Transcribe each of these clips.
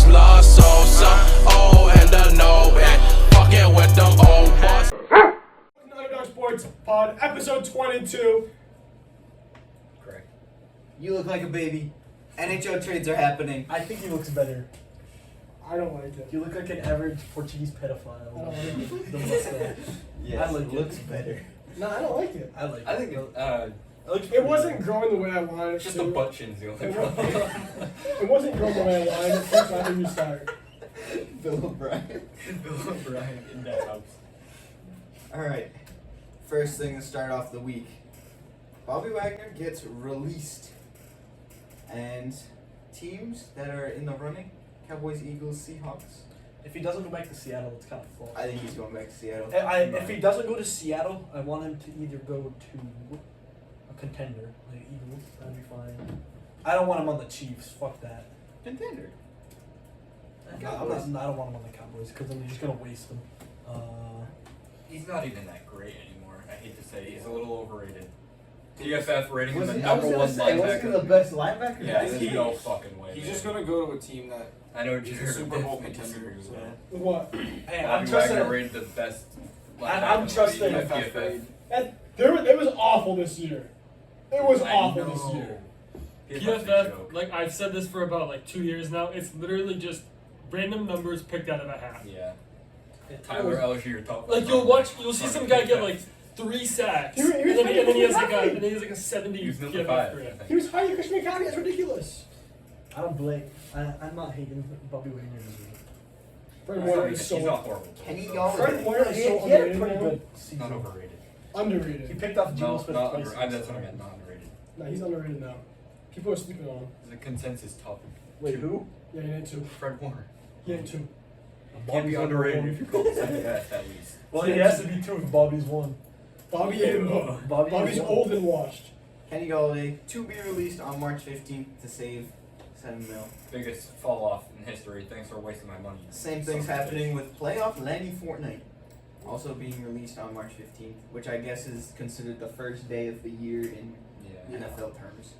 some love, so oh, and the no, and fucking with them old boys. Underdog Sports Pod, episode 22. Correct. You look like a baby. NHL trades are happening. I think he looks better. I don't like it. You look like an average Portuguese pedophile. I don't like it. The mustache. Yes, I like it looks better. No, I don't like it. I like. I think It wasn't growing the way I wanted it just to. the butt chin's the only It problem. It wasn't growing the way I wanted it to. So I think you start. Bill O'Brien. Bill O'Brien in that house. Alright. First thing to start off the week. Bobby Wagner gets released. And teams that are in the running, Cowboys, Eagles, Seahawks. If he doesn't go back to Seattle, it's kind of full. I think he's going back to Seattle. If he doesn't go to Seattle, I want him to either go to a contender, like Eagles. That'd be fine. I don't want him on the Chiefs. Fuck that. Contender. I don't want him on the Cowboys because then you're just gonna waste them. He's not even that great anymore. I hate to say, he's a little overrated. PFF rating him Was the he, I was number gonna one say, wasn't he the linebacker. best linebacker? Yeah, in the there's league? no fucking way. He's man. just gonna go to a team that I know is a Jared Super Bowl definitely contender. disagrees So. with that. What? Hey, Bobby I'm Wagner trusting. rated the best. I'm trusting- linebacker in the league by PFF. It was awful this year. It was I awful know. this year. PFF's a PFF, joke. like I've said this for about like 2 years now, it's literally just random numbers picked out of a hat. Yeah. Tyler Algier top. Like you'll see some guy get like 3 sacks, He was and then he has like higher. a 70 He was number PFF 5. grade. He was higher than Christian McCaffrey. That's ridiculous. I don't blame. I'm not hating Bobby Wagner. Fred Warner is He's so not horrible. Kenny Fred Galladay. Warner is so He had a underrated. pretty now. good Not season. overrated. He Underrated. picked off Geno No, Smith not twice. under. That's what I meant. Not underrated. No, he's underrated now. People are sleeping on him. The consensus top. Wait, who? Yeah, he had 2. Fred Warner. He had 2. Can't be underrated if you call second best at least. Well, he has to be 2 if Bobby's 1. Bobby ain't Bobby's is old and washed. Kenny Galladay to be released on March 15th to save $7 million. Biggest fall off in history. Thanks for wasting my money. Same thing's happening with playoff Lanny Fortnite, also being released on March 15th, which I guess is considered the first day of the year in Yeah. NFL terms.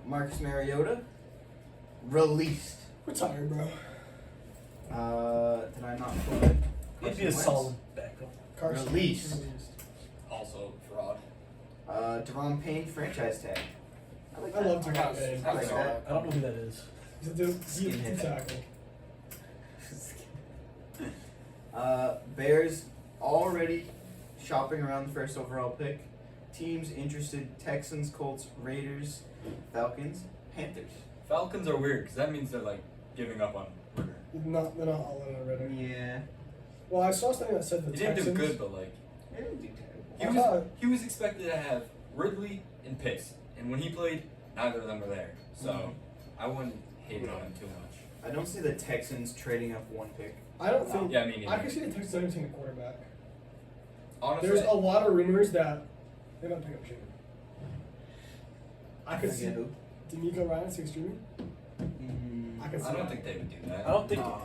Marcus Mariota released. Retired, bro. Did I not put it? He'd be a solid backup. Carson. Released. Also fraud. Deron Payne franchise tag. I like I that. love Deron Payne. I like that. I don't know who that is. He's a dude. He's a Skinhead. tackle. Bears already shopping around the first overall pick. Teams interested: Texans, Colts, Raiders, Falcons, Panthers. Falcons are weird because that means they're like giving up on Ritter. They're not all in on Ritter. Yeah. Well, I saw something that said the He didn't Texans. do good, but like They didn't do terrible. he was expected to have Ridley and Pitts, and when he played, neither of them were there. So I wouldn't hate on him too much. I don't see the Texans trading up one pick. I don't think. Yeah, I mean, I can see the Texans not even taking a quarterback. honestly, There's a lot of rumors that they're not picking up Jimmy. I could see who? D'Amico Ryan six streaming. I could see I don't that. think they would do that. I don't think. Nah.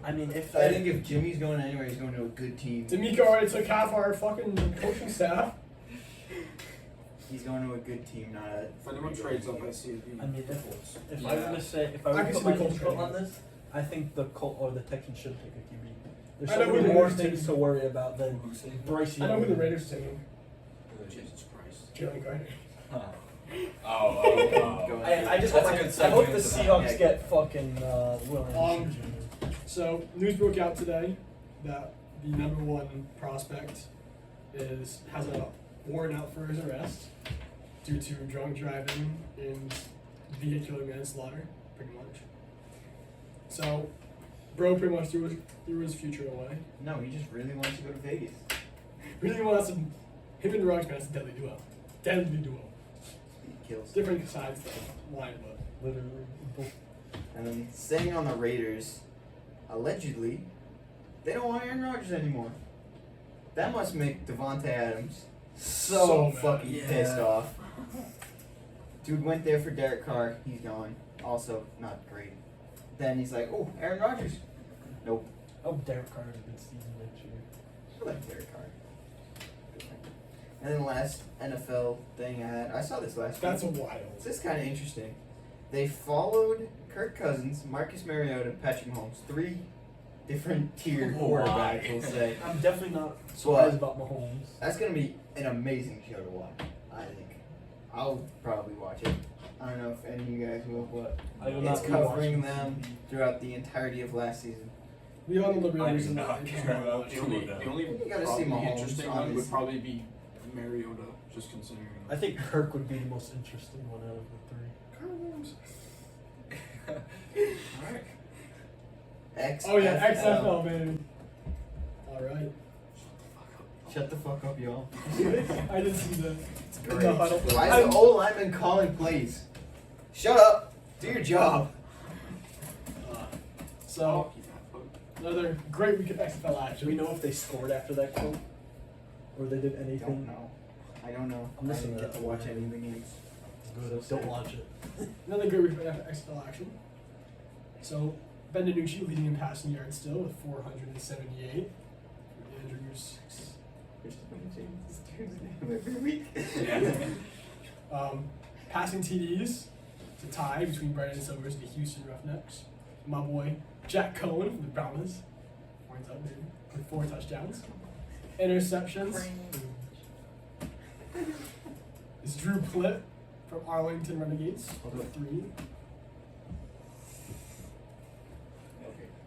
I mean, if I think if Jimmy's going anywhere, he's going to a good team. D'Amico already took half our fucking coaching staff. He's going to a good team, not a. if anyone trades up, I see. I mean, if I Yeah. were to say, if I I were can to see put the my Colts input trading. on this, I think the Colt or the Texans should take a QB. There's I so know who many the more Raiders things take. to worry about than Who's saying? Bryce I know Young. who the Raiders are taking. Jesus Christ. Jalen Gardner. Huh. Oh. I just That's hope, a good I hope segue the into that. Seahawks Yeah. get fucking Williams. So news broke out today that the number 1 prospect has a warrant out for his arrest due to drunk driving and vehicular manslaughter, pretty much. So, bro pretty much threw his future away. No, he just really wants to go to Vegas. Really wants to. Him and Drugs, man, it's a deadly duo. Deadly duo. He kills. Different sides of the line, but. Literally. And then staying on the Raiders, allegedly, they don't want Aaron Rodgers anymore. That must make Devontae Adams so So mad. fucking Yeah. pissed off. Dude went there for Derek Carr. He's gone. Also, not great. Then he's like, oh, Aaron Rodgers. Nope. Oh, Derek Carr has a good season next year. I like Derek Carr. And then the last NFL thing I had, I saw this last That's week. wild. This is kind of interesting. They followed Kirk Cousins, Marcus Mariota, Patrick Mahomes. 3 different tier Oh, quarterbacks, my. we'll say. I'm definitely not surprised about Mahomes. That's gonna be an amazing show to watch, I think. I'll probably watch it. I don't know if any of you guys will, but I will it's not be covering watching. them throughout the entirety of last season. We all know the real I do reason not why. care about The only, any of the them. only You gotta see probably Mahomes, interesting one honestly. would probably be Mariota, just considering. I think Kirk would be the most interesting one out of the 3. Alright. XFL. Oh yeah, XFL, baby. All right. Shut the fuck up, y'all. I didn't see that. Great. The huddle. Why is the old lineman calling plays? Shut up. Do your job. So another great week of XFL Do action. we know if they scored after that quote? Or they did I don't anything? know. I don't know. I'm I listening didn't to get that to watch one. any of the games. Good. Don't watch it. Another great week of XFL action. So Ben DiNucci leading in passing yards still with 478. Andrews. Every week. Passing TDs to tie between Brandon Silvers and the Houston Roughnecks. My boy Jack Cohen from the Browns. Points up, baby, with 4 touchdowns. Interceptions is Drew Plitt from Arlington Renegades with 3.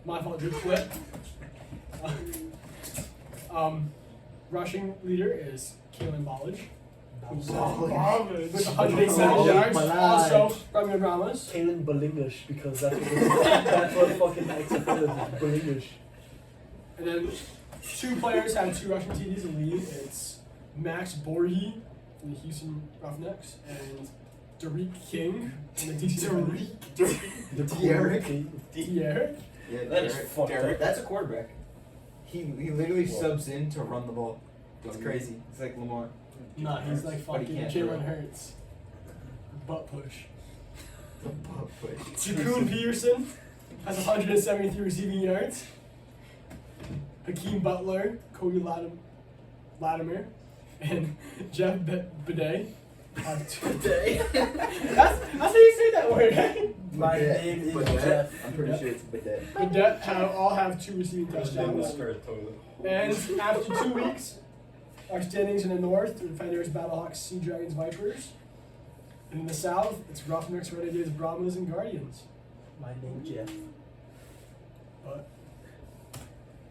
My fault, Drew Plitt. Rushing leader is Kalen Ballage. With 107 yards. Also from the Brahmas. Kalen Balingish, because that's what fucking XFL is. Balingish. And then 2 players had 2 rushing TDs in the lead. It's Max Borghi from the Houston Roughnecks and Derek King from the DC Derek. Derek. Yeah, That is Derek. fucked up. That's a quarterback. He literally subs in to run the ball. It's crazy. It's like Lamar. Nah, he's like But he fucking can't Jalen throw. Hurts. Butt push. The butt push. Jacoon Peterson has 173 receiving yards. Hakeem Butler, Cody Latimer, and Jeff Bidet have 2. That's how you say that word, right? My Bidet. name is Bidet. Jeff. I'm pretty sure it's Bidet. Bidet all have 2 receiving touchdowns. Totally. And after 2 weeks, our standings in the north, the Defenders, Battlehawks, Sea Dragons, Vipers. And in the south, it's Roughnecks, Renegades, Brahmas, and Guardians. My name is Jeff. But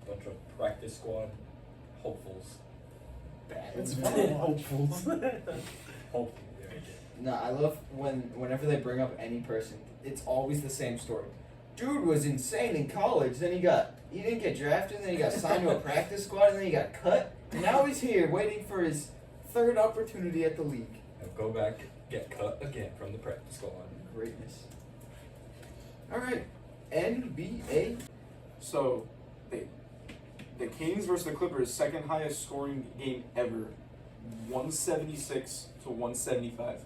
Bunch of practice squad hopefuls. it's fun to watch. Hopefuls. Hopefully they make it. No, I love whenever they bring up any person, it's always the same story. Dude was insane in college, then he didn't get drafted, then he got signed to a practice squad, and then he got cut, and now he's here waiting for his 3rd opportunity at the league. Now go back, get cut again from the practice squad. Greatness. Alright, NBA. So, the Kings versus the Clippers, 2nd highest scoring game ever, 176 to 175,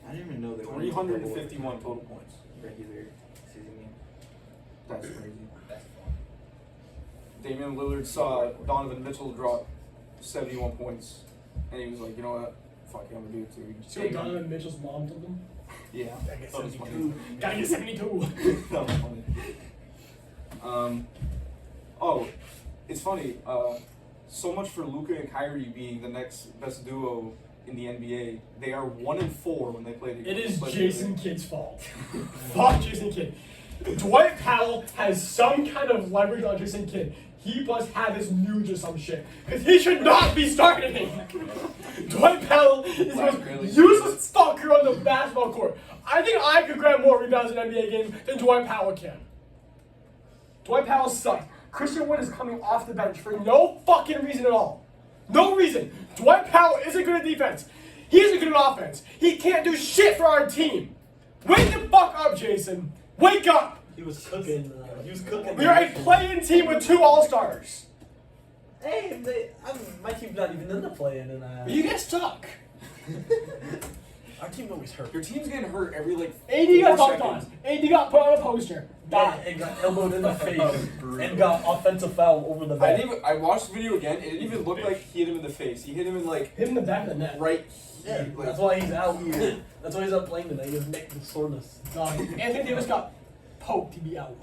I didn't even know they were 351 total points. regular season game. That's crazy. That's fun. Damian Lillard saw Donovan Mitchell drop 71 points, and he was like, you know what? Fuck it, I'm gonna do it too. See what Donovan Mitchell's mom told him? Yeah, Gotta get that was funny. 72. Gotta get 72. That was funny. Oh, it's funny. So much for Luka and Kyrie being the next best duo in the NBA. They are 1-4 when they play together. It is But- Jason Kidd's fault. Fuck Jason Kidd. Dwight Powell has some kind of leverage on Jason Kidd. He must have his nudes or some shit. Because he should not be starting. Dwight Powell is the most useless fucker on the basketball court. I think I could grab more rebounds in an NBA game than Dwight Powell can. Dwight Powell sucks. Christian Wood is coming off the bench for no fucking reason at all. No reason. Dwight Powell isn't good at defense. He isn't good at offense. He can't do shit for our team. Wake the fuck up, Jason. Wake up. He was cooking. We are a play-in team with 2 All-Stars. Hey, my team's not even in the play-in, and You guys suck. our team always hurt. Your team's getting hurt every like. AD got 4 dunked on. seconds. AD got put on a poster. Yeah, Died. and got elbowed in the face, and got offensive foul over the back. I watched the video again. It didn't even look like he hit him in the face. He hit him in like Hit him in the back of the net. right Yeah, here. Like, that's why he's out here. That's why he's not playing tonight. He has neck soreness. Dog. Anthony Davis got Poked, he'd be out.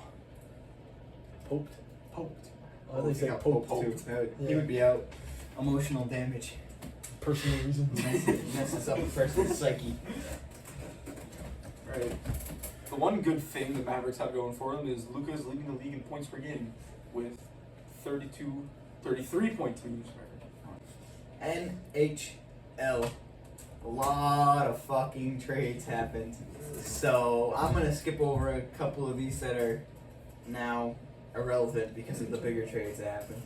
Poked. Poked. Oh, they he said got poked. too. He Yeah. would be out. Emotional damage. Personal reasons. Messes up a person's psyche. Right. The one good thing the Mavericks have going for them is Luka is leading the league in points per game with 33.2. NHL. A lot of fucking trades happened. So I'm gonna skip over a couple of these that are now irrelevant because of the bigger trades that happened.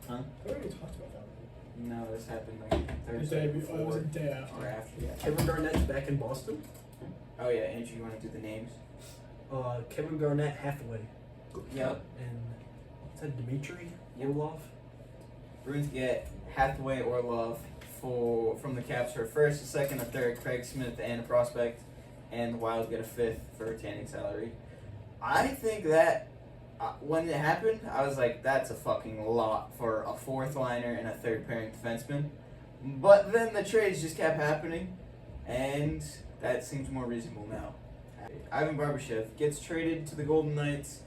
Huh? I already talked about that. No, this happened like The Thursday day before, it was a before day or after. after. Yeah. Kevin Garnett's back in Boston. Oh yeah, Andrew, you want to do the names? Kevin Garnett, Hathaway, Yep. and is that Dmitry Orlov? Bruins get Hathaway Orlov from the Caps for a first, a second, a third, Craig Smith, and a prospect, and the Wild get a fifth for retaining salary. I think that when it happened, I was like, that's a fucking lot for a fourth liner and a third pairing defenseman. But then the trades just kept happening, and that seems more reasonable now. Ivan Barbashev gets traded to the Golden Knights.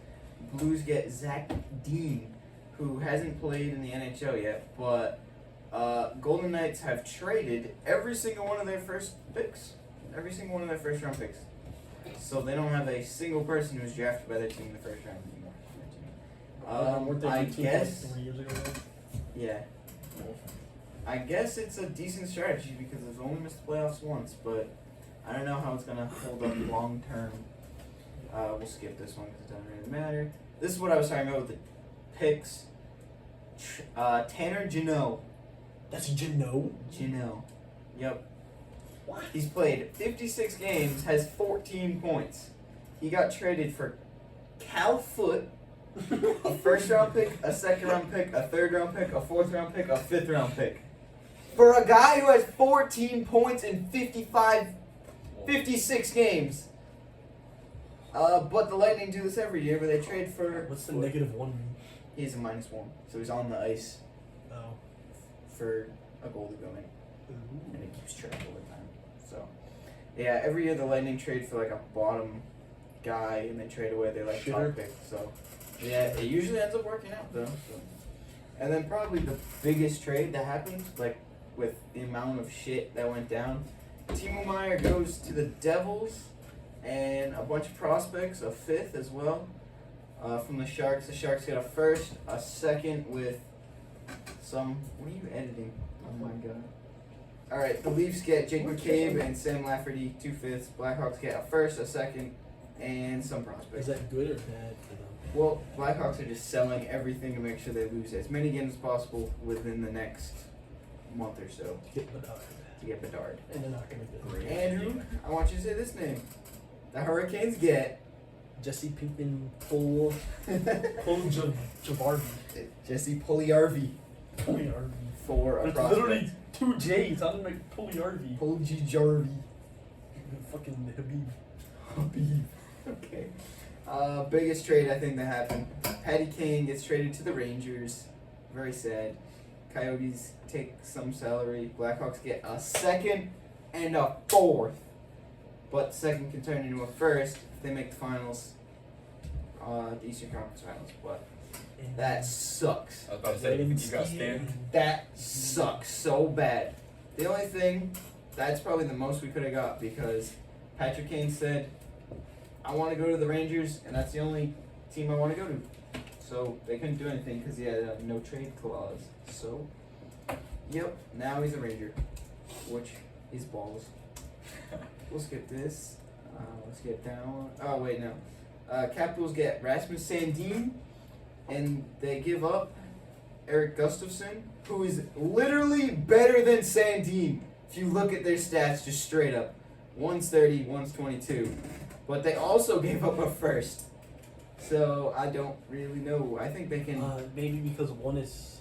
Blues get Zach Dean, who hasn't played in the NHL yet, but Golden Knights have traded every single one of their first picks. Every single one of their first round picks. So they don't have a single person who's drafted by their team in the first round anymore. Weren't they I 18 guess, 3 years ago? yeah. I guess it's a decent strategy because they've only missed the playoffs once, but I don't know how it's going to hold up long term. We'll skip this one because it doesn't really matter. This is what I was talking about with the picks. Tanner Jeannot. That's Jeannot. Jeannot. Yep. What? He's played 56 games, has 14 points. He got traded for Cal Foote, a first round pick, a second round pick, a third round pick, a fourth round pick, a fifth round pick. For a guy who has 14 points in 56 games. But the Lightning do this every year where they trade for. What's the -1 mean? He's a -1, so he's on the ice Oh. for a goal to go in. And it keeps track all the time. So, yeah, every year the Lightning trade for like a bottom guy and they trade away their like Shitter. top pick. So, yeah, it usually ends up working out though. So. And then probably the biggest trade that happened, like with the amount of shit that went down, Timo Meier goes to the Devils and a bunch of prospects, a fifth as well, from the Sharks. The Sharks get a first, a second with some. What are you editing? Oh my god. Alright, the Leafs get Jake McCabe and Sam Lafferty, 2/5. Blackhawks get a first, a second, and some prospects. Is that good or bad for them? Well, Blackhawks are just selling everything to make sure they lose as many games as possible within the next month or so Get Bedard. to get Bedard. And they're not gonna get it. Andrew, I want you to say this name. The Hurricanes get Jesse Pinkman Javardi. Jesse Puljujärvi Puljujärvi. for a It's prospect. literally 2 J's. How did I make Puljujärvi? Puljujärvi. Fucking Habib. Okay. Biggest trade I think that happened. Patty Kane gets traded to the Rangers. Very sad. Coyotes take some salary. Blackhawks get a second and a fourth. But the second can turn into a first if they make the finals. The Eastern Conference Finals. But that sucks. I was about to say, you got Stan. That sucks so bad. The only thing, that's probably the most we could have got because Patrick Kane said, I want to go to the Rangers, and that's the only team I want to go to. So they couldn't do anything because he had a no trade clause. So, yep, now he's a Ranger, which is balls. We'll skip this. Let's get down. Oh, wait, no. Capitals get Rasmus Sandin, and they give up Eric Gustafsson, who is literally better than Sandin. If you look at their stats just straight up. One's 30, one's 22. But they also gave up a first. So I don't really know. I think they can. Maybe because one is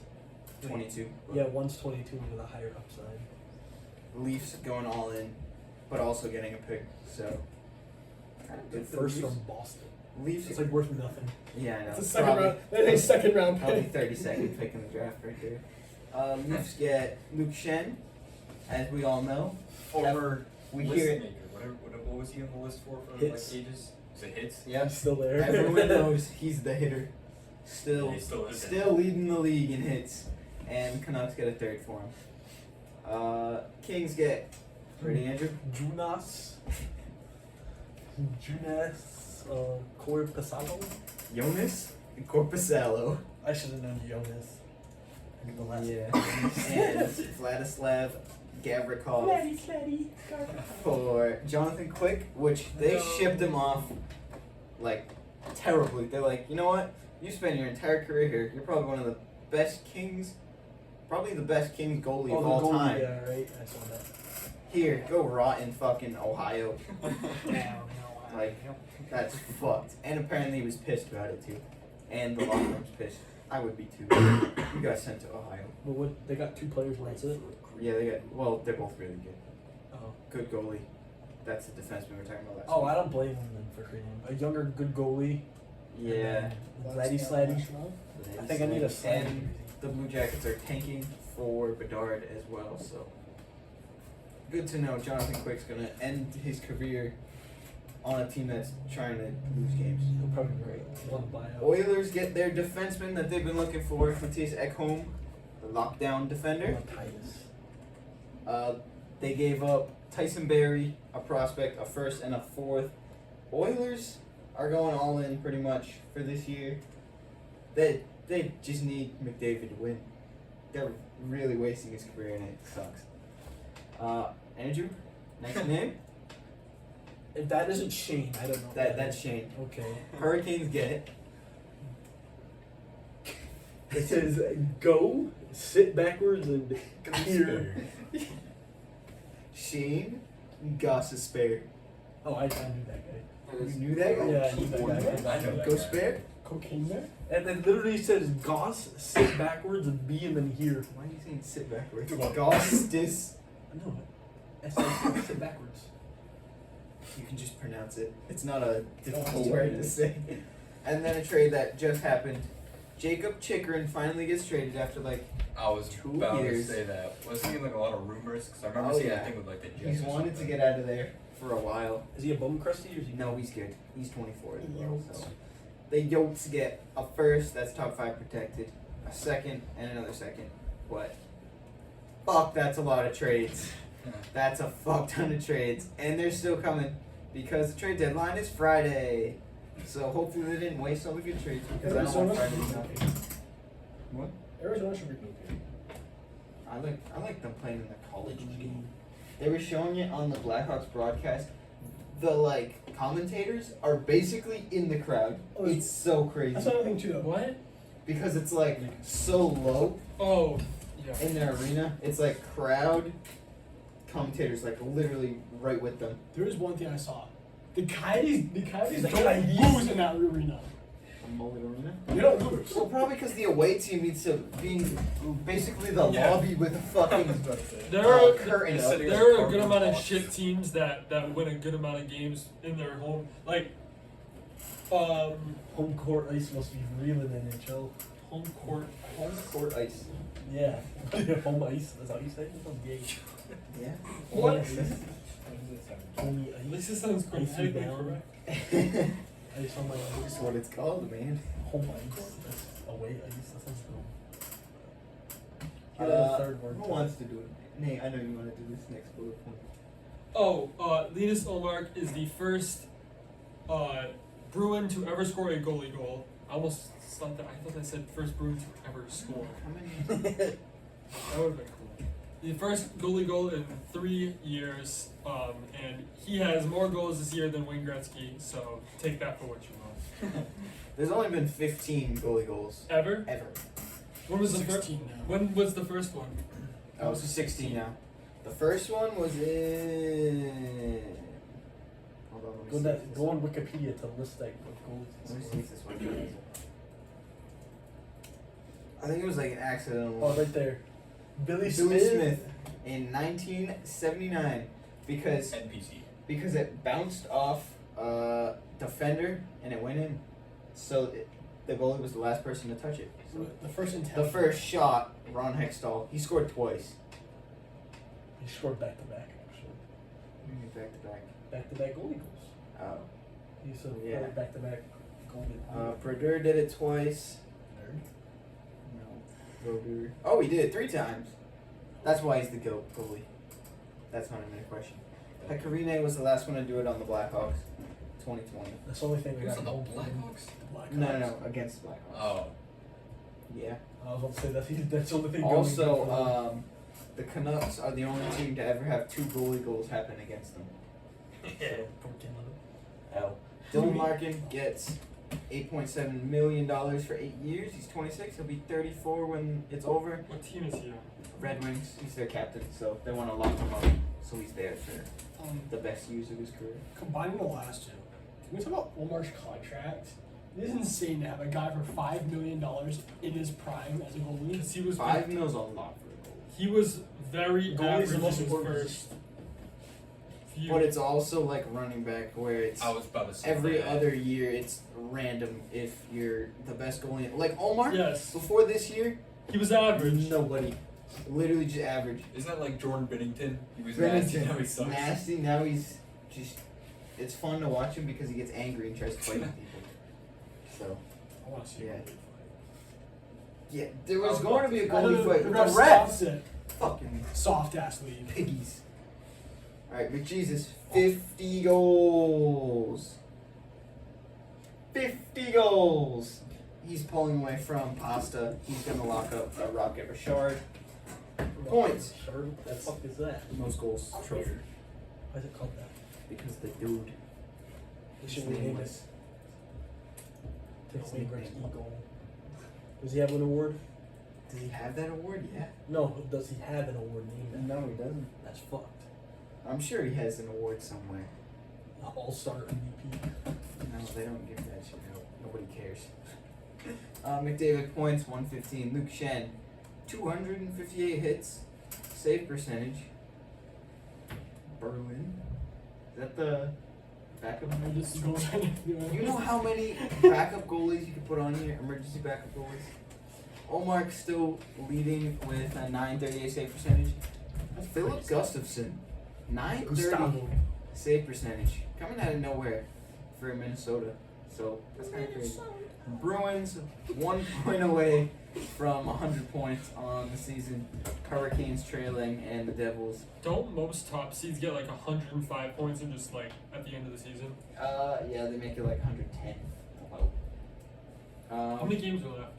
22. Yeah, one's 22 with a higher upside. Leafs going all in, but also getting a pick. So. Good for the First Leafs. from Boston. Leafs. It's like worth nothing. Yeah, I know. It's a second round. That's a second round Probably pick. 32nd pick in the draft right there. Leafs get Luke Shen, as we all know. Former We list hear it. maker. What was he on the list for like Hits. ages? So it hits. Yep. He's still there. Everyone knows he's the hitter. Still, Yeah, he still is. still leading the league in hits, and Canucks get a third for him. Kings get ready, Andrew. Junas Corpusalo. Jonas Corpusalo. I should have known Jonas. I get the last Yeah. And Vladislav Gavrikov for Jonathan Quick, which they shipped him off like terribly. They're like, you know what? You spent your entire career here. You're probably one of the best Kings, probably the best Kings goalie of all time. Yeah, right. I saw that. Here, go rot in fucking Ohio. Like, that's fucked. And apparently he was pissed about it too. And the locker room's pissed. I would be too. You got sent to Ohio. But what? They got 2 players. And that's it. Yeah, they got. Well, they're both really good. Oh. Good goalie. That's the defenseman we were talking about last Oh, week. I don't blame them for trading him. A younger, good goalie. Yeah. Slatty. I think I need a Slatty. And the Blue Jackets are tanking for Bedard as well, so good to know Jonathan Quick's gonna end his career on a team that's trying to lose games. He'll probably be great. One buyout. Oilers get their defenseman that they've been looking for, Matthias Ekholm, the lockdown defender. They gave up Tyson Barrie, a prospect, a first and a fourth. Oilers are going all in pretty much for this year. They just need McDavid to win. They're really wasting his career and it sucks. Andrew, next name? If that isn't Shane, I don't know. That's Shane. Okay. Hurricanes get it. It says go, sit backwards, and here. Shane Gostisbehere. Oh, I knew that guy. You knew that guy? Yeah, I knew that guy. I know that Go guy. Spare? Cocaine there? And it literally says Goss, sit backwards, and B, and then here. Why are you saying sit backwards? Come on. Gostis. I know it. It says sit backwards. You can just pronounce it. It's not a difficult Gostis. word to say. And then a trade that just happened. Jacob Chikrin finally gets traded after like I was 2 about years. to say that. Wasn't he like a lot of rumors? Because I remember Oh, seeing yeah. that thing with like the Jets. he's or wanted to something. get out of there for a while. Is he a bum crusty or is he? No, he's good. He's 24 as well. So. The Yotes get a first, that's top 5 protected, a second, and another second. But fuck, that's a lot of trades. That's a fuck ton of trades. And they're still coming because the trade deadline is Friday. So hopefully they didn't waste all the good trades because I don't want Friday to not. What? Arizona should be okay. I like them playing in the college game. They were showing it on the Blackhawks broadcast. The like commentators are basically in the crowd. Oh, It's so crazy That's another thing too, though. What? because it's like so low Oh, yeah. in their arena. It's like crowd commentators like literally right with them. There is one thing I saw. The Coyotes The don't Coyotes. lose in that arena. Mullet arena. They don't lose. Well, probably because the away team needs to be basically the Yeah. lobby with a fucking There are curtain It's up. sitting- there are a good amount of shit teams that win a good amount of games in their home. Like, Home court ice must be real in the NHL. home court. Home court ice. Yeah. Home ice. That's how you say it? That's gay. Yeah. What? Ice. Homey At ice. least it sounds Icy grammatically down. correct. Ice on my That's ice. what it's called, man. Home ice. That's away ice. That sounds cool. Get a third word. Who wants to do it? Nate, I know you want to do this next bullet point. Oh, Linus Ullmark is the first Bruin to ever score a goalie goal. I almost stopped that. I thought I said first Bruin to ever score. How many? That would have been cool. The first goalie goal in 3 years, and he has more goals this year than Wayne Gretzky, so take that for what you want. There's only been 15 goalie goals Ever? ever. When was the first? 16 now. When was the first one? Oh, it's 16 now. The first one was in. Hold on, let me Go, see. that, if this go on one- Wikipedia to list like what goals. Let me see if this one is. I think it was like an accidental. Oh, right there. Billy Billy Smith. Smith in 1979 because NPC. it bounced off a defender and it went in. So the goalie was the last person to touch it. So The first the intent. first shot, Ron Hextall, he scored twice. He scored back to back actually. Back to back. Back to back goalie goals. Oh. He's a Yeah. back-to-back golden. Brodeur did it twice. No. Brodeur. Oh, he did it 3 times. That's why he's the GOAT goalie. That's not even a question. Pecorine was the last one to do it on the Blackhawks. 2020. That's the only thing we Who's got on the home for him. Blackhawks? No, against the Blackhawks. Oh. Yeah. I was about to say that's the only thing. going Also, for him. the Canucks are the only team to ever have 2 goalie goals happen against them. So, poor Canada. L. Dylan Larkin gets $8.7 million for 8 years. He's 26. He'll be 34 when it's over. What team is he on? Red Wings. He's their captain, so they want to lock him up so he's there for the best years of his career. Combining the last two, can we talk about Omar's contract? It is insane to have a guy for $5 million in his prime as a goalie. Because he was $5 mill's a lot for a goalie. he was very Goalie's average the in most his important first few. But it's also like running back where it's I was about to say every that. other year it's random if you're the best goalie. Like Omar, Yes. before this year, He was average. nobody. Literally just average. Isn't that like Jordan Binnington? He was Bennington, nasty, now he sucks. nasty, now he's just, it's fun to watch him because he gets angry and tries to fight with people. So, I want to see Yeah. a goalie fight. yeah, there was Oh, going to be a I don't goalie know, fight the with the ref refs. stops it. Fucking Soft ass league. piggies. Alright, McJesus, 50 goals. 50 goals. He's pulling away from Pasta. He's going to lock up Rocket Richard. Points. Sure. What the fuck is that? Most goals trophy. Why is it called that? Because the dude They is should rename it. nameless. To His Wayne nickname. Gretzky goal. Does he have an award? Does he have that award? Yeah. No. Does he have an award named that? No, he doesn't. That's fucked. I'm sure he has an award somewhere. All-star MVP. No, they don't give that shit out. Nobody cares. McDavid points, 115. Luke Shen, 258 hits. Save percentage. Berlin. Is that the backup? Emergency goalie. You know how many backup goalies you can put on here? Emergency backup goalies? Omar's still leading with a 938 save percentage. Philip Gustafson, 930 Gustavo. save percentage. Coming out of nowhere for Minnesota. So that's kind of crazy. Bruins, 1 point away from 100 points on the season. Hurricanes trailing, and the Devils. Don't most top seeds get like 105 points and just like at the end of the season? Yeah, they make it like 110. Wow. How many games are left?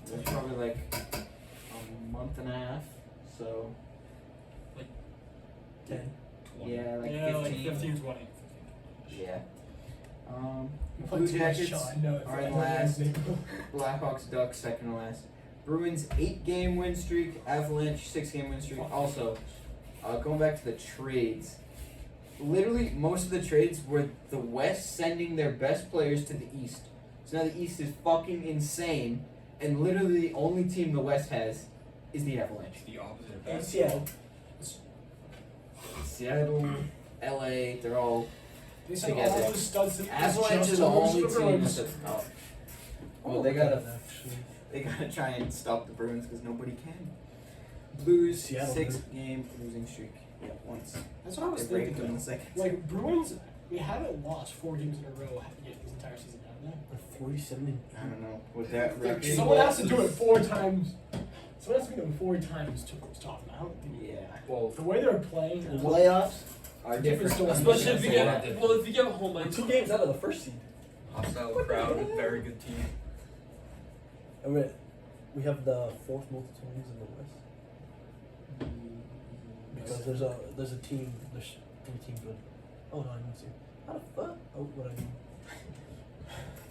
There's probably like a month and a half. So 10. yeah, like yeah, 15. like 15, 20. Yeah. You Blue play too much Jackets shot, I know it. are in last. Blackhawks, Ducks, second to last. Bruins 8-game win streak. Avalanche 6-game win streak. Also, going back to the trades. Literally, most of the trades were the West sending their best players to the East. So now the East is fucking insane, and literally the only team the West has is the Avalanche. It's the opposite of And that. Seattle. Seattle, LA, they're all. They sent all Together. those studs to Avalanche is just the to lose only the team Bruins. that's at the top. Oh, Well, they gotta actually. They gotta try and stop the Bruins because nobody can. Blues Seattle 6-game losing streak. Yeah, once. That's what I was They break it thinking. in though. the second. Like Bruins, we haven't lost 4 games in a row yet this entire season, have they? 47. I don't know. With that Like, record. someone has to do it 4 times. Someone has to do it 4 times to stop them. I don't think. Yeah. Well, The way they're playing, Playoffs are Different different. story. Especially if you get well, if you get home We're like 2 games out of the first seed. hostile crowd, very good team. And we have the 4th most wins in the West. Because there's a team, there's 3 teams with. Oh no, I didn't see. How the fuck? Oh, what I mean.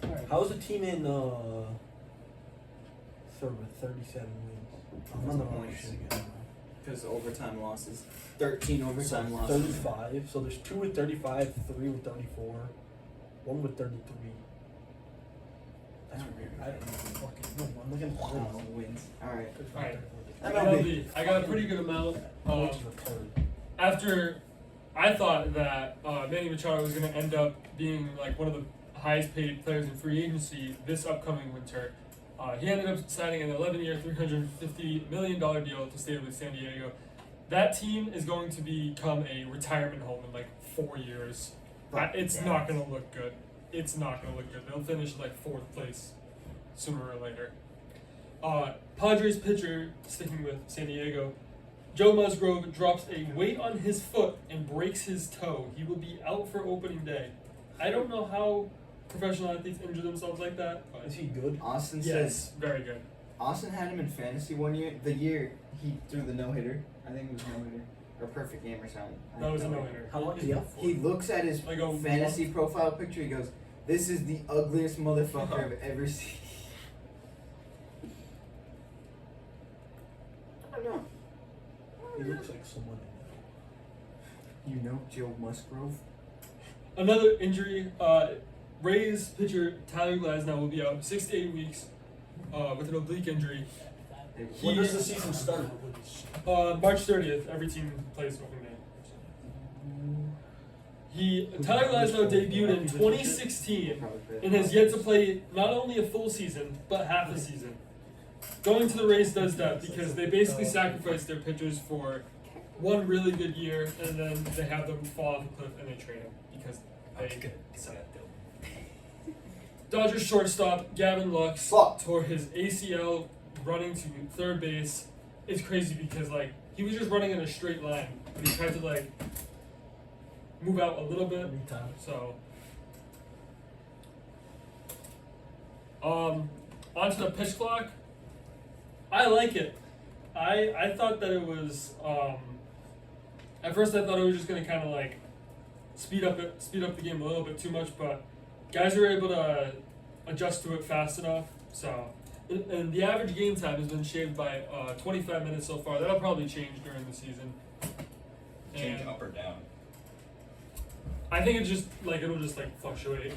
Alright. How's the team in third with 37 wins? I'm on the wrong Points. shit again. Because overtime losses. 13 overtime losses. 35. So there's 2 with 35, 3 with 34, 1 with 33. That's weird. I don't know. Fucking no. I'm looking at the Oh, wins. Alright. Alright. MLB. I got a pretty good amount. Which is retarded. After I thought that Manny Machado was going to end up being like one of the highest paid players in free agency this upcoming winter, he ended up signing an 11-year, $350 million deal to stay with San Diego. that team is going to become a retirement home in like 4 years. It's not going to look good. It's not going to look good. They'll finish in like 4th place sooner or later. Padres pitcher, sticking with San Diego, Joe Musgrove drops a weight on his foot and breaks his toe. He will be out for opening day. I don't know how professional athletes injure themselves like that, but Is he good? Austin yes, says very good. Austin had him in fantasy one year. The year he threw the no hitter, I think it was no hitter or perfect game or something. I That was a don't know. no-hitter. How long is he out for? He looks at his Like a fantasy profile picture. He goes, "This is the ugliest motherfucker I've ever seen." I don't know. He looks like someone I You know Joe Musgrove? Another injury, Rays pitcher Tyler Glasnow will be out 6 to 8 weeks with an oblique injury. know. When does the season start? March 30th, every team plays opening day. Tyler Glasnow debuted in 2016 and has yet to play not only a full season, but half a season. Going to the Rays does that because they basically sacrifice their pitchers for one really good year, and then they have them fall off a cliff and they trade them because they suck. Dodgers shortstop Gavin Lux tore his ACL running to third base. It's crazy because like he was just running in a straight line, but he tried to like move out a little bit. So, onto the pitch clock. I like it. I thought that it was at first I thought it was just gonna kind of like speed up the game a little bit too much, but guys were able to adjust to it fast enough. So, and the average game time has been shaved by 25 minutes so far. That'll probably change during the season. Change And up or down. I think it's just like it'll just like fluctuate.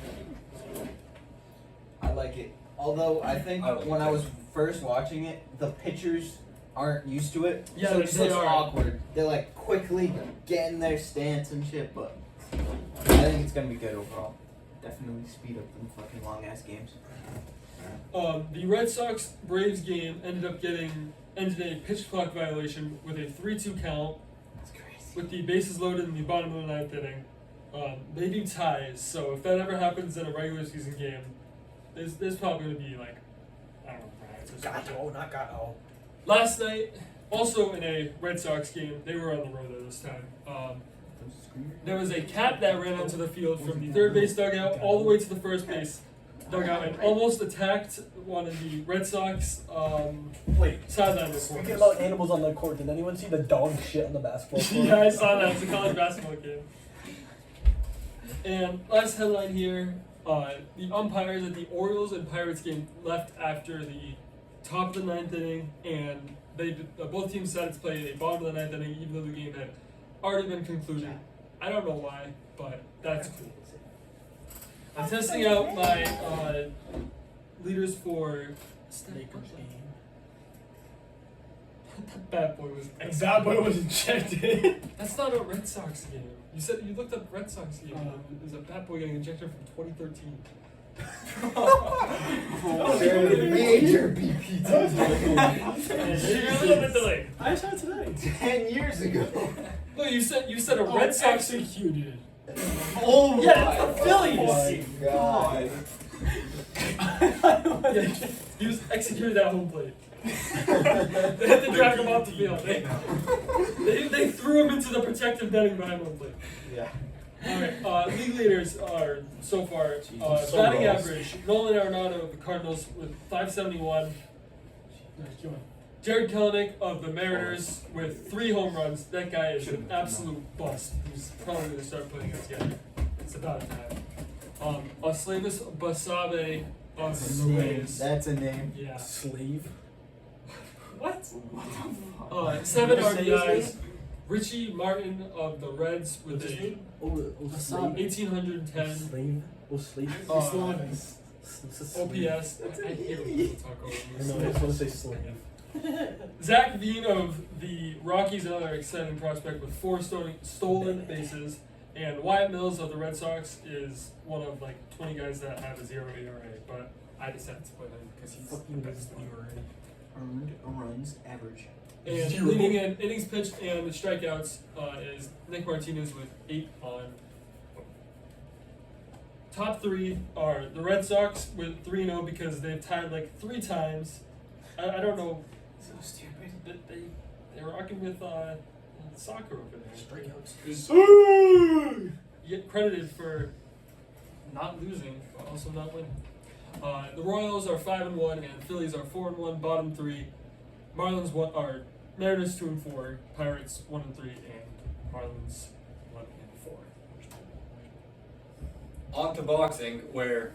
I like it. Although I think I like when it. I was first watching it, the pitchers aren't used to it. Yeah, so they it just looks are. awkward. They're like quickly getting their stance and shit, but I think it's gonna be good overall. Definitely speed up them fucking long ass games. The Red Sox Braves game ended a pitch clock violation with a 3-2 count. That's crazy. With the bases loaded in the bottom of the 9th inning. They do ties, so if that ever happens in a regular season game, there's probably going to be like, I don't know, riots or something. Not Gato. Last night, also in a Red Sox game, they were on the road this time. There was a cat that ran onto the field from the third base dugout all the way to the first base dugout and almost attacked one of the Red Sox Wait. sideline Speaking reporters. about animals on the court, did anyone see the dog shit on the basketball court? Yeah, I saw that. It's a college basketball game. And last headline here, the umpires at the Orioles and Pirates game left after the top of the 9th inning, and both teams decided to play a bottom of the 9th inning, even though the game had already been concluded. I don't know why, but that's cool. I'm testing out my leaders for That bad boy was That boy was ejected. That's not a Red Sox game. You said you looked up Red Sox game. It was a bat boy getting ejected from 2013. Major BP. You're a little bit delayed. I saw it today. 10 years ago. No, you said a Red Sox. executed. Oh Yeah, my it's the Phillies. God. Yeah, he was executed at home plate. They had to drag him off the field. They threw him into the protective netting behind home plate. Yeah. Alright, league leaders are so far Jesus. batting So gross. average. Nolan Arenado of the Cardinals with 571. Jared Kelenic of the Mariners with 3 home runs. That guy is an absolute bust. He's probably going to start putting it together. It's about time. Oslavis Basabe of the Rays. That's a name. Yeah. Slave. What? What the fuck? 7 Did you say his RBIs. name? Richie Martin of the Reds with What's his a name? Slave. 1810 Slave. Slave. OPS. I hate when people talk over I me. know, I just want to say slave. Zach Veen of the Rockies, another exciting prospect with 4 stolen bases. And Wyatt Mills of the Red Sox is one of like 20 guys that have a 0 ERA. But I decided to put him because he's the best one. Earned runs average. And 0. leading in innings pitched and strikeouts is Nick Martinez with 8 on. Top 3 are the Red Sox with 3-0 because they've tied like 3 times. I don't know. So stupid. They're rocking with soccer over there. Strikeouts. You get credited for not losing, but also not winning. The Royals are 5-1 and Phillies are 4-1. Bottom 3, Marlins are Mariners 2-4, Pirates 1-3, and Marlins 1-4. On to boxing, where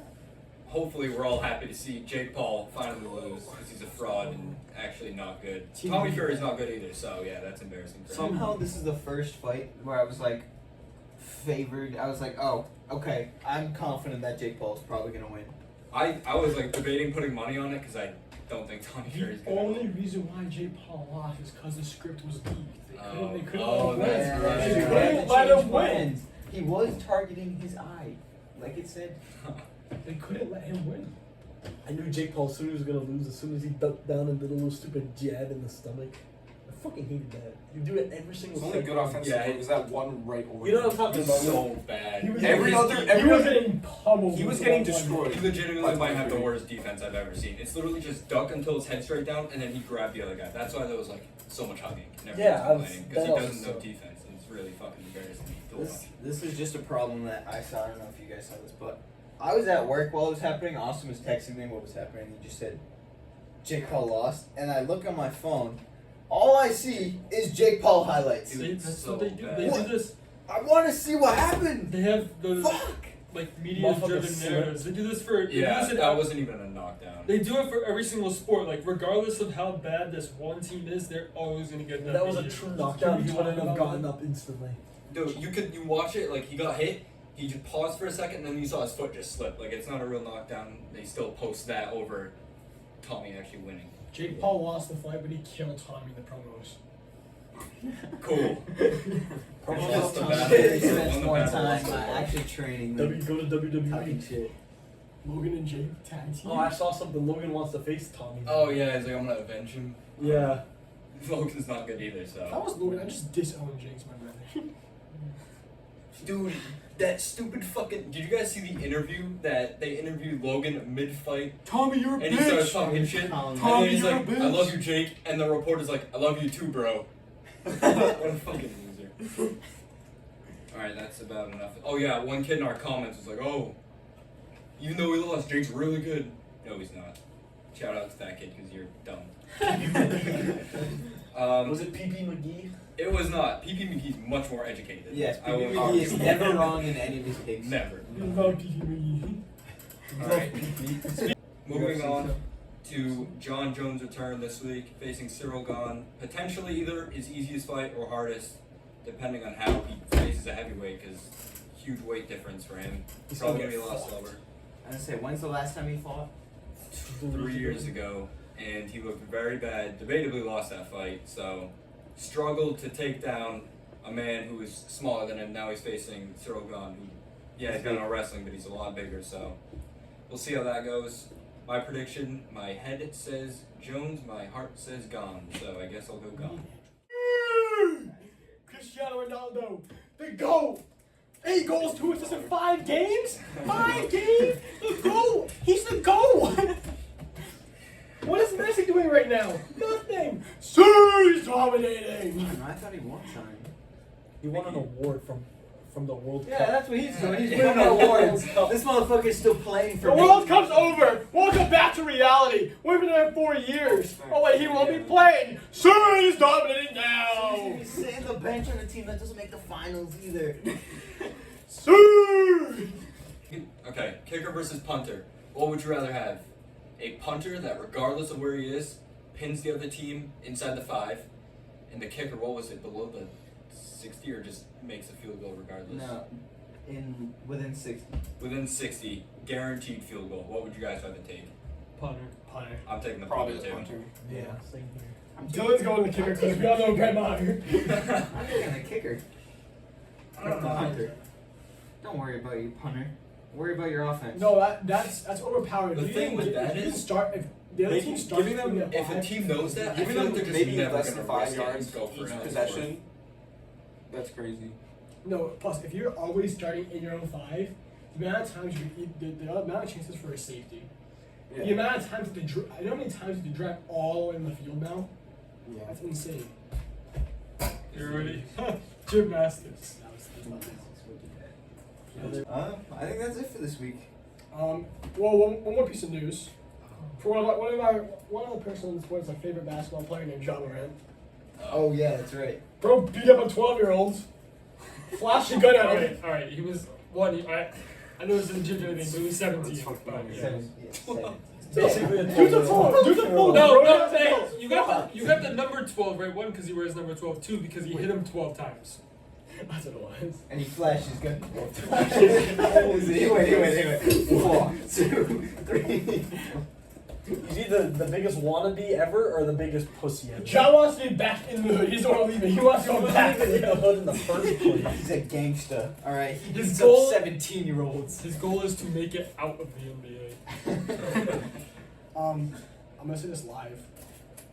hopefully we're all happy to see Jake Paul finally lose because he's a fraud and actually not good. Tommy Fury's not good either, so yeah, that's embarrassing for him. Somehow this is the first fight where I was like favored. I was like, oh, okay, I'm confident that Jake Paul's probably gonna win. I was like debating putting money on it because I don't think Tommy Fury's The gonna only win. reason why Jake Paul lost is because the script was leaked. They couldn't Oh, let him that's win. right. They They couldn't to let change him win. plans. He was targeting his eye, like it said. They couldn't let him win. I knew Jake Paul as soon as he was gonna lose, as soon as he ducked down and did a little stupid jab in the stomach. I fucking hated that. You do it every single His only second. good offensive Yeah, move is that one right over. You know what I'm talking He's about? so bad. He was Every getting- other- he every was other- getting pummeled. He was with getting that one. destroyed. He legitimately By might have the Fury. worst defense I've ever seen. It's literally just duck until his head's straight down, and then he grabbed the other guy. That's why there was like so much hugging. And Yeah, I was- complaining because he that doesn't know also- defense. And it's really fucking embarrassing to watch. This is just a problem that I saw. I don't know if you guys saw this, but I was at work while it was happening. Austin was texting me what was happening. He just said Jake Paul lost, and I look on my phone. All I see is Jake Paul highlights. Dude, That's so what they do. bad. They What? do this. I want to see what happened. They have those Fuck. like media-driven Motherfucker narratives. They do this for. They do Yeah, this in that wasn't even a knockdown. They do it for every single sport. Like regardless of how bad this one team is, they're always gonna get If that. that was a media. true Can knockdown, we he wouldn't talk have about gotten it? up instantly. Dude, you watch it like he got hit. He just paused for a second, and then you saw his foot just slip. Like it's not a real knockdown. They still post that over Tommy actually winning. Jake Paul lost the fight, but he killed Tommy in the promos. Cool. Probably Lost the Tom battle. Brady spends Won the more battle, time lost the war. actually training W than go to WWE. talking shit. Logan and Jake tag team. Oh, I saw something. Logan wants to face Tommy. Oh yeah, he's like I'm gonna avenge him. Yeah. Logan's not good either, so. If I was Logan, I just disown Jake's my brother. Dude, that stupid fucking. Did you guys see the interview that they interviewed Logan mid-fight? Tommy, you're a And he starts talking shit. Tommy, And then he's you're a like, bitch. I love you, Jake. And the reporter's like, I love you too, bro. What a fucking loser. Alright, that's about enough. Oh, yeah, one kid in our comments was like, oh, even though we lost, Jake's really good. No, he's not. Shout out to that kid because you're dumb. Was it PP McGee? It was not. PP McGee's much more educated. Yes, I will he is argue. never wrong in any of his takes. Never. You love PPE. Alright. Moving on to John Jones' return this week, facing Cyril Gahn. Potentially either his easiest fight or hardest, depending on how he faces a heavyweight, because huge weight difference for him. He's Probably gonna gonna be a get lot fucked. slower. I was gonna say, when's the last time he fought? 3 years ago, and he looked very bad. Debatably lost that fight, so struggled to take down a man who is smaller than him. Now he's facing Cyril Gahn, who, yeah, he's got no wrestling, but he's a lot bigger. So we'll see how that goes. My prediction: my head says Jones, my heart says Gahn. So I guess I'll go Gahn. Cristiano Ronaldo, the GOAT. 8 goals, 2 assists in 5 games? 5 games? The GOAT! He's the GOAT! What is Messi doing right now? Nothing! He's dominating! I thought he won something. He won an award from the World Yeah, Cup. that's what he's doing. He's Yeah. winning awards. Cup. This motherfucker's still playing for The me. World Cup's over! Welcome back to reality! We've been there 4 years! Oh wait, he won't be playing! He's dominating He's now! gonna be sitting the bench on a team that doesn't make the finals either. Okay, kicker versus punter. What would you rather have? A punter that, regardless of where he is, pins the other team inside the 5, and the kicker, what was it, below the 60, or just makes a field goal regardless? No, within 60. Within 60, guaranteed field goal. What would you guys rather take? Punter. Punter. I'm taking the Probably punter the too. punter. Yeah, same here. Dylan's going to the kicker because we all know Brett Maher. I'm taking the kicker. Not the punter. Don't worry about your punter. Worry about your offense. No, that's overpowered. The If you thing didn't with get- that if you didn't is- start. If the other Maybe team starts giving them- in the If a five. team knows that, I Giving feel like them they're just maybe never less gonna than 5 risk it and yards go for each an possession. That's crazy. No, plus if you're always starting in your own 5, the amount of times the amount of chances for a safety. The Yeah. amount of times you know how many times you drive all in the field now? Yeah. That's insane. You're ready. Gymnastics. I think that's it for this week. Well, one more piece of news. For one of the person's what's my favorite basketball player named John Morant. Oh yeah, that's right. Bro beat up a 12-year-old. Flashed a gun at him. Alright, he was one. I know it's a legitimate thing, but he was 17. That's fucking But, funny. yeah. 7. Basically a Do the full. Do the full. No, bro. no, hey, you got the number 12 right. One, because he wears number 12. Two, because he hit him 12 times. That's what it was. And he flashed his gun. He went. 4, 2, 3. He's either the biggest wannabe ever or the biggest pussy ever. John wants to be back in the hood. He doesn't want to leave it. He wants to go back. in the hood in the first place. He's a gangster. All right. He His beats goal- up 17-year-olds. His goal is to make it out of the NBA. I'm gonna say this live.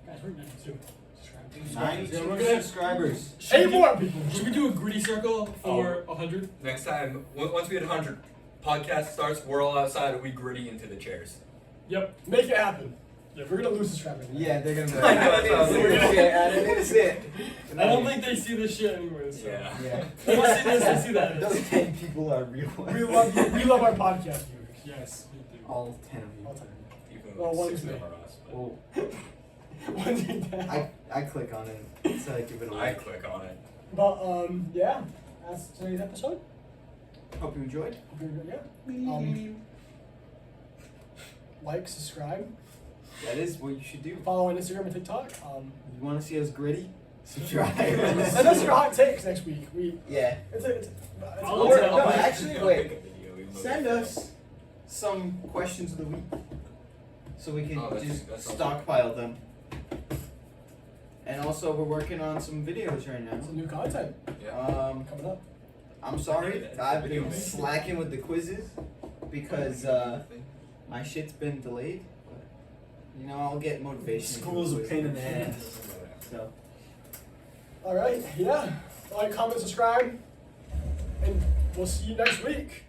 Guys, we're 92. Subscribe. 92 subscribers. 8 more people. Should we do a gritty circle for 100? Next time, once we hit 100, podcast starts. We're all outside and we gritty into the chairs. Yep. Make it happen. Yeah, we're gonna lose subscribers. Yeah, they're gonna be I know, that's what I was I didn't even see it. I don't think they see this shit anyways. So. Yeah. Yeah. They must see this and see that. Those 10 people are real. We love you. We love our podcast viewers. Yes, we do. All 10 of you. All time. Even Well, though one's 6 of me. them are us. But Well, One's your dad. I click on it, so I give it I away. click on it. But yeah, that's today's episode. Hope you enjoyed. Hope you're good, yeah. Like, subscribe, That is what you should do. follow on Instagram and TikTok. You want to see us gritty? Subscribe. Send us your hot takes next week. Yeah. It's I'll Or, tell- no, I'll- actually, I'll wait. make a video, even though Send it's- us some questions of the week, so we can Oh, that's- just that's awesome. stockpile them. And also, we're working on some videos right now. some new content Yeah. coming up. I'm sorry, That's I've video been making. slacking with the quizzes because my shit's been delayed. But you know, I'll get motivation. School's a pain in the ass. So. All right, yeah. Like, comment, subscribe, and we'll see you next week.